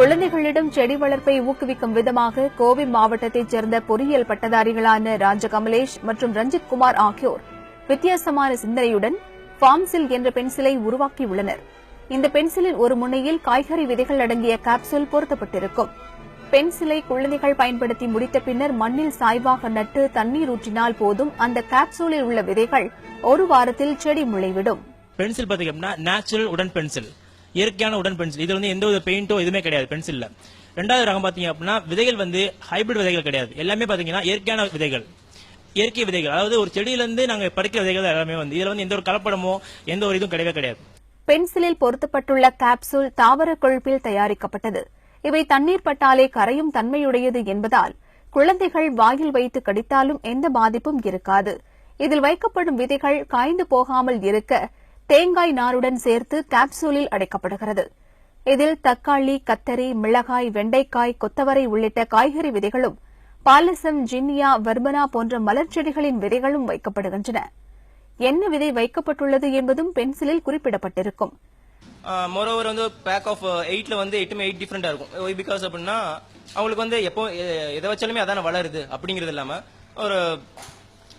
குழந்தைகளிடம் செடி வளர்ப்பை ஊக்குவிக்கும் விதமாக கோவை மாவட்டத்தைச் சேர்ந்த பொறியியல் பட்டதாரிகளான ராஜகமலேஷ் மற்றும் ரஞ்சித் குமார் ஆகியோர் வித்தியாசமான சிந்தனையுடன் ஃபார்ம்சில் என்ற பென்சிலை உருவாக்கியுள்ளனர். இந்த பென்சிலில் ஒரு முனையில் காய்கறி விதைகள் அடங்கிய காப்சூல் பொருத்தப்பட்டிருக்கும். பென்சிலை குழந்தைகள் பயன்படுத்தி முடித்த பின்னர் மண்ணில் சாய்வாக நட்டு தண்ணீர் ஊற்றினால் போதும் அந்த காப்சூலில் உள்ள விதைகள் ஒரு வாரத்தில் செடி முளைவிடும். பென்சில் பாத்தீங்கன்னா நேச்சுரல் உடன் பென்சில், இயற்கையான உடன் பென்சில். இது வந்து எந்த ஒரு பெயிண்டோ எதுவுமே கிடையாது பென்சில்ல. ரெண்டாவது ரகம் பாத்தீங்க அப்படின்னா விதைகள் வந்து ஹைபிரிட் விதைகள் கிடையாது. எல்லாமே பாத்தீங்கன்னா இயற்கையான விதைகள், இயற்கை விதைகள். அதாவது ஒரு செடியிலிருந்து நாங்க பறிக்கிற விதைகள் எல்லாமே வந்து இதுல வந்து எந்த ஒரு கலப்படமோ எந்த ஒரு இதுவும் கிடையவே கிடையாது. பென்சிலில் பொருத்தப்பட்டுள்ள காப்சூல் தாவர கொழுப்பில் தயாரிக்கப்பட்டது. இவை தண்ணீர் பட்டாலே கரையும் தன்மையுடையது என்பதால் குழந்தைகள் வாயில் வைத்து கடித்தாலும் எந்த பாதிப்பும் இருக்காது. இதில் வைக்கப்படும் விதைகள் காய்ந்து போகாமல் இருக்க தேங்காய் நாருடன் சேர்த்து காப்சூலில் அடைக்கப்படுகிறது. இதில் தக்காளி, கத்தரி, மிளகாய், வெண்டைக்காய், கொத்தவரை உள்ளிட்ட காய்கறி விதைகளும் பாலசம், ஜின்னியா, வர்பனா போன்ற மலர் செடிகளின் விதைகளும் வைக்கப்படுகின்றன. என்ன விதை வைக்கப்பட்டுள்ளது என்பதும் பென்சிலில் குறிப்பிடப்பட்டிருக்கும். மோரோவர் வந்து பேக் ஆஃப் 8ல வந்து 8 டிஃபரெண்டா இருக்கும். பிகாஸ் அப்படின்னா அவங்களுக்கு வந்து எப்போ எதை வச்சாலுமே அதான வளருது அப்படிங்கிறது இல்லாம ஒரு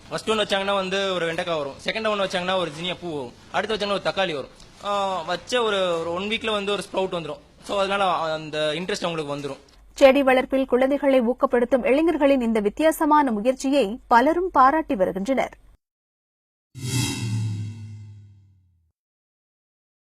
ஃபர்ஸ்ட் ஒன் வச்சாங்கன்னா வந்து ஒரு வெண்டைக்காய் வரும், செகண்ட் ஒன் வச்சாங்கன்னா ஒரு ஜினியா பூ வரும், அடுத்து வச்சாங்கன்னா ஒரு தக்காளி வரும். வச்ச ஒரு 1 வீக்ல வந்து ஒரு ஸ்ப்ரவுட் வந்துடும். ஸோ அதனால அந்த இன்ட்ரெஸ்ட் அவங்களுக்கு வந்துடும். செடி வளர்ப்பில் குழந்தைகளை ஊக்கப்படுத்தும் இளைஞர்களின் இந்த வித்தியாசமான முயற்சியை பலரும் பாராட்டி வருகின்றனர்.